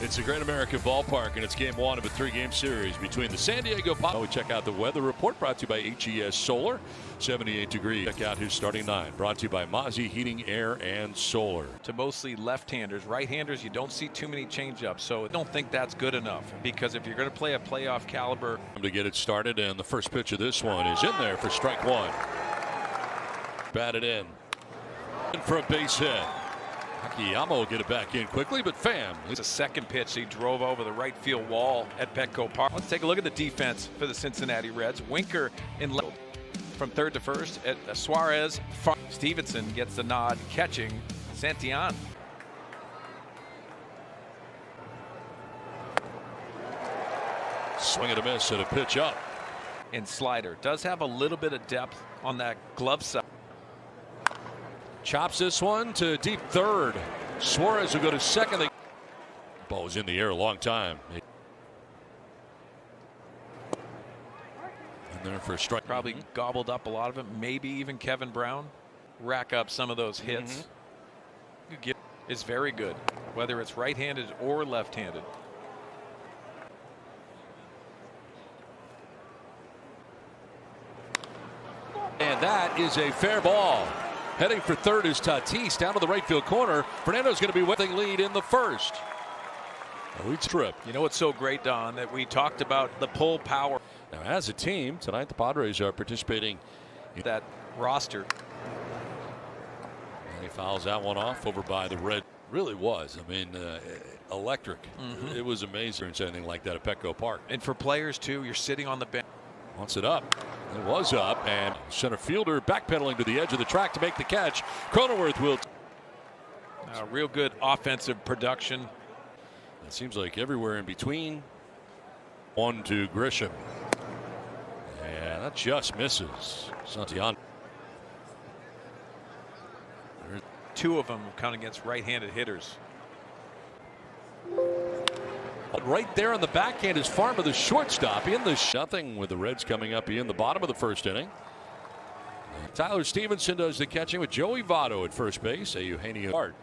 It's a Great American Ballpark, and it's game one of a three-game series between the San Diego Padres. We check out the weather report brought to you by HES Solar. 78 degrees. Check out his starting nine. Brought to you by Mozzie Heating, Air, and Solar. To mostly left-handers. Right-handers, you don't see too many change-ups, so I don't think that's good enough. Because if you're going to play a playoff caliber. To get it started, and the first pitch of this one is in there for strike one. Batted in. And for a base hit. Akiyama will get it back in quickly, but It's a second pitch. He drove over the right field wall at Petco Park. Let's take a look at the defense for the Cincinnati Reds. Winker in left from third to first. At Suarez. Stevenson gets the nod catching Santillan. Swing and a miss and a pitch up. And slider. Does have a little bit of depth on that glove side. Chops this one to deep third. Suarez will go to second. Ball was in the air a long time. And there for a strike. Probably gobbled up a lot of it. Maybe even Kevin Brown. Rack up some of those hits. Is very good, whether it's right-handed or left-handed. And that is a fair ball. Heading for third is Tatis down to the right field corner. Fernando's going to be with the lead in the first. Trip. You know what's so great, Don, that we talked about the pull power. Now, as a team tonight, the Padres are participating in that roster. And he fouls that one off over by the Red. Really was. I mean, electric. It was amazing. Anything like that at Petco Park. And for players too, you're sitting on the bench. Wants it up. It was up, and center fielder backpedaling to the edge of the track to make the catch. Cronenworth will. Real good offensive production. It seems like everywhere in between. One to Grisham. And that just misses. Santillan. Two of them count against right-handed hitters. Right there on the backhand is Farmer, the shortstop, in the nothing with the Reds coming up in the bottom of the first inning. Tyler Stevenson does the catching with Joey Votto at first base. A Eugenio Hart.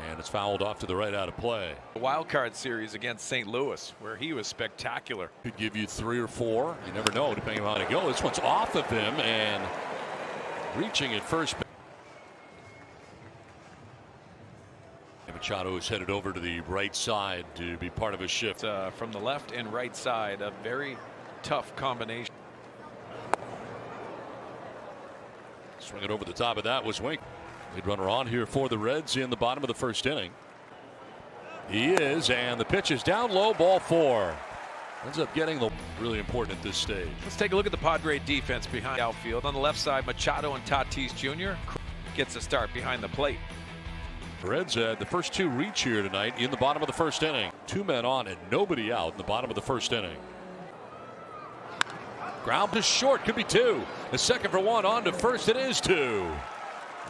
And it's fouled off to the right out of play. The wild card series against St. Louis, where he was spectacular. Could give you 3 or 4. You never know, depending on how to go. This one's off of him and reaching at first base. Machado is headed over to the right side to be part of a shift. From the left and right side, a very tough combination. Swinging over the top of that was Wink. Lead runner on here for the Reds in the bottom of the first inning. He is, and the pitch is down low, ball 4. Ends up getting the really important at this stage. Let's take a look at the Padre defense behind the outfield. On the left side, Machado and Tatis Jr. gets a start behind the plate. Reds had the first 2 reach here tonight in the bottom of the first inning. 2 men on and nobody out in the bottom of the first inning. Ground to short, could be 2. A second for 1 on to first. It is 2.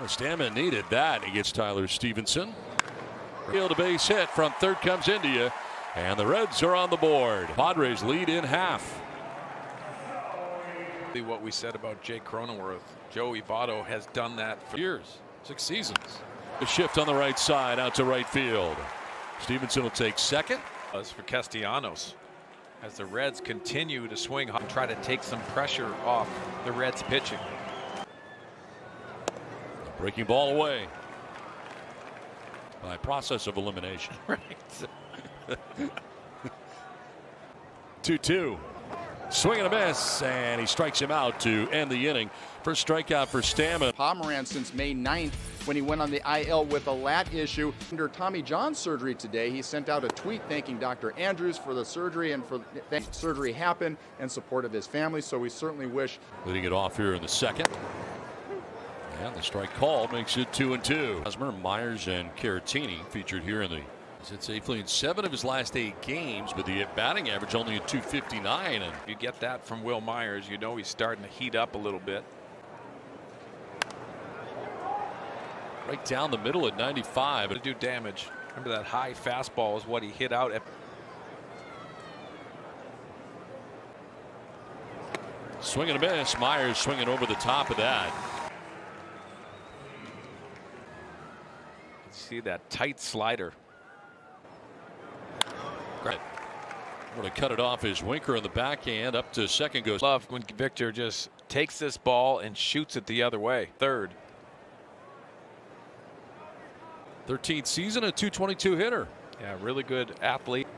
Stammen needed that. He gets Tyler Stevenson. Field a base hit from third comes India, and the Reds are on the board. Padres lead in half. What we said about Jake Cronenworth, Joey Votto has done that for years, 6 seasons. A shift on the right side out to right field. Stevenson will take second. As for Castellanos, as the Reds continue to swing and try to take some pressure off the Reds pitching. A breaking ball away by process of elimination. Right. 2-2. Swing and a miss, and he strikes him out to end the inning. First strikeout for Stammen. Pomeranz since May 9th when he went on the IL with a lat issue. Under Tommy John surgery today, he sent out a tweet thanking Dr. Andrews for the surgery and for surgery happen and support of his family. So we certainly wish. Leading it off here in the second. And the strike call makes it 2-2. Hosmer, Myers, and Caratini featured here in the. He's hit safely in 7 of his last 8 games, but the batting average only at 259. And you get that from Will Myers, you know he's starting to heat up a little bit. Right down the middle at 95. To do damage. Remember that high fastball is what he hit out at. Swing and a miss. Myers swinging over the top of that. See that tight slider. Great. Going to cut it off is Winker in the backhand. Up to second goes. Love when Victor just takes this ball and shoots it the other way. Third. 13th season, a .222 hitter. Yeah, really good athlete.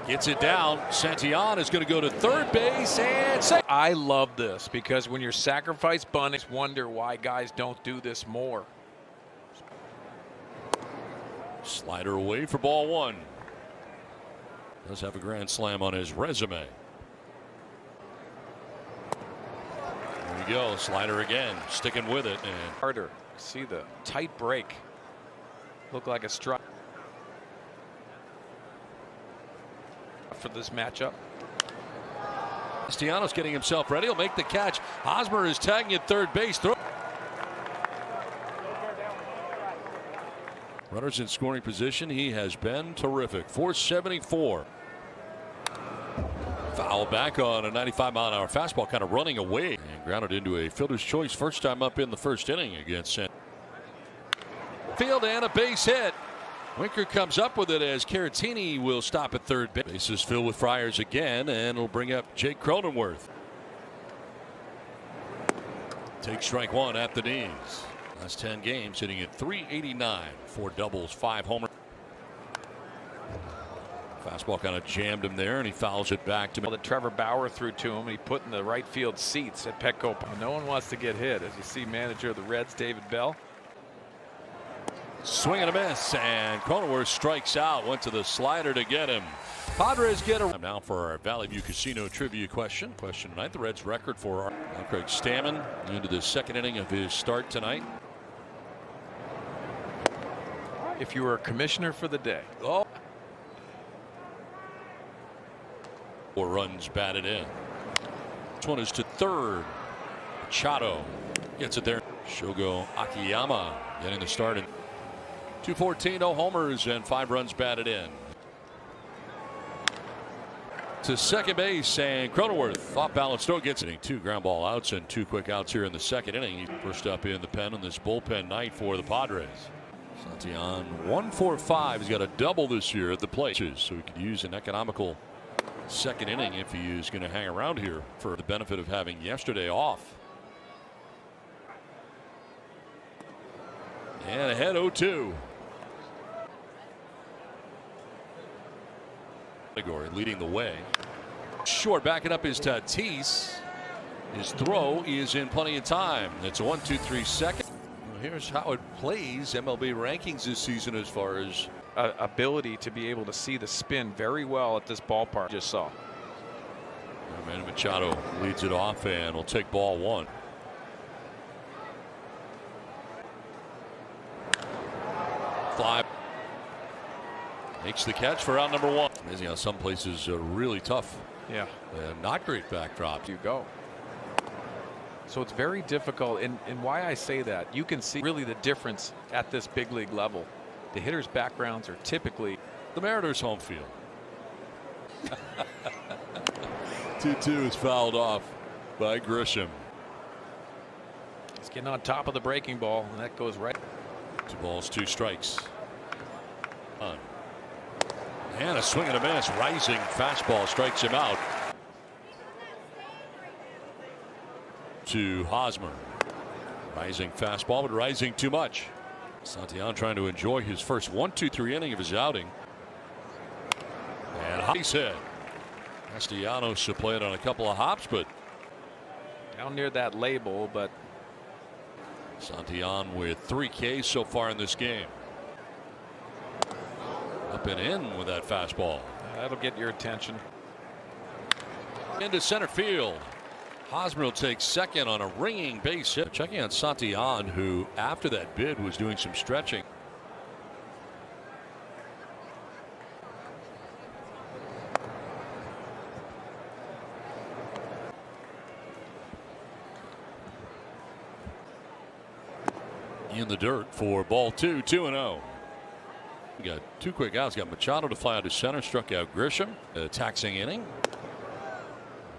Gets it down. Santillan is going to go to third base and say. I love this because when you're sacrifice bunting, wonder why guys don't do this more. Slider away for ball one. Does have a grand slam on his resume. There we go. Slider again. Sticking with it. And Harder. See the tight break. Look like a strike for this matchup. Castellanos getting himself ready. He'll make the catch. Hosmer is tagging at third base. Runners in scoring position. He has been terrific. 474. Foul back on a 95-mile-an-hour fastball, kind of running away and grounded into a fielder's choice. First time up in the first inning against San. Field and a base hit. Winker comes up with it as Caratini will stop at third base. Bases filled with Friars again, and it'll bring up Jake Cronenworth. Take strike one at the knees. Last 10 games hitting at .389. 4 doubles, 5 homers. Fastball kind of jammed him there, and he fouls it back to. Well, that Trevor Bauer threw to him, and he put in the right field seats at Petco Park. No one wants to get hit, as you see manager of the Reds, David Bell. Swing and a miss, and Cronenworth strikes out. Went to the slider to get him. Padres get a. Now for our Valley View Casino trivia question. Question tonight: the Reds' record for our. Craig Stammen into the second inning of his start tonight. If you were a commissioner for the day. Oh. 4 runs batted in. This one is to third. Machado gets it there. Shogo Akiyama getting the start in. 214, no homers, and 5 runs batted in. To second base, and Cronenworth off balance throw gets it. 2 ground ball outs and 2 quick outs here in the second inning. He's first up in the pen on this bullpen night for the Padres. Santillan 1-for-5. He's got a double this year at the plate, so he could use an economical second inning if he is going to hang around here for the benefit of having yesterday off. And ahead 0-2. Category leading the way. Short backing up is Tatis. His throw is in plenty of time. It's a 1-2-3 second. Well, here's how it plays MLB rankings this season as far as ability to be able to see the spin very well at this ballpark. Just saw. Manny Machado leads it off and will take ball one. Fly. Makes the catch for out number 1. Amazing how some places are really tough. Yeah. And not great backdrops. You go. So it's very difficult. And why I say that, you can see really the difference at this big league level. The hitters' backgrounds are typically the Mariners' home field. 2-2 is fouled off by Grisham. He's getting on top of the breaking ball, and that goes right. 2 balls, 2 strikes. And a swing and a miss. Rising fastball strikes him out. To Hosmer. Rising fastball, but rising too much. Santillan trying to enjoy his first 1-2-3 inning of his outing. And he's hit. Castellanos should play it on a couple of hops, but down near that label, but Santillan with 3 Ks so far in this game. Up and in with that fastball. That'll get your attention. Into center field. Hosmer will take second on a ringing base hit. Checking on Santillan, who after that bid was doing some stretching. In the dirt for ball 2, 2-0. We got 2 quick outs. Got Machado to fly out to center. Struck out Grisham. A taxing inning.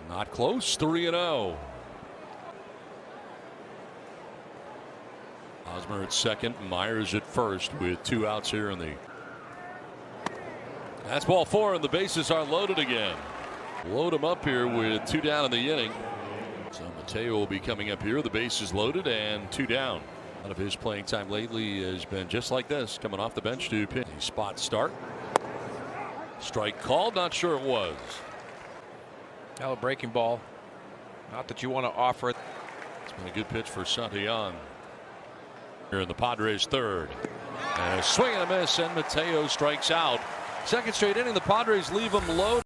Not close. 3-0. Hosmer at second, Myers at first with 2 outs here in the. That's ball 4 and the bases are loaded again. Load him up here with 2 down in the inning. So Mateo will be coming up here. The base is loaded and 2 down. A lot of his playing time lately has been just like this, coming off the bench to pitch. A spot start. Strike called, not sure it was. Now a breaking ball. Not that you want to offer it. It's been a good pitch for Santillan. Here in the Padres third. And a swing and a miss, and Mateo strikes out. Second straight inning, the Padres leave him low.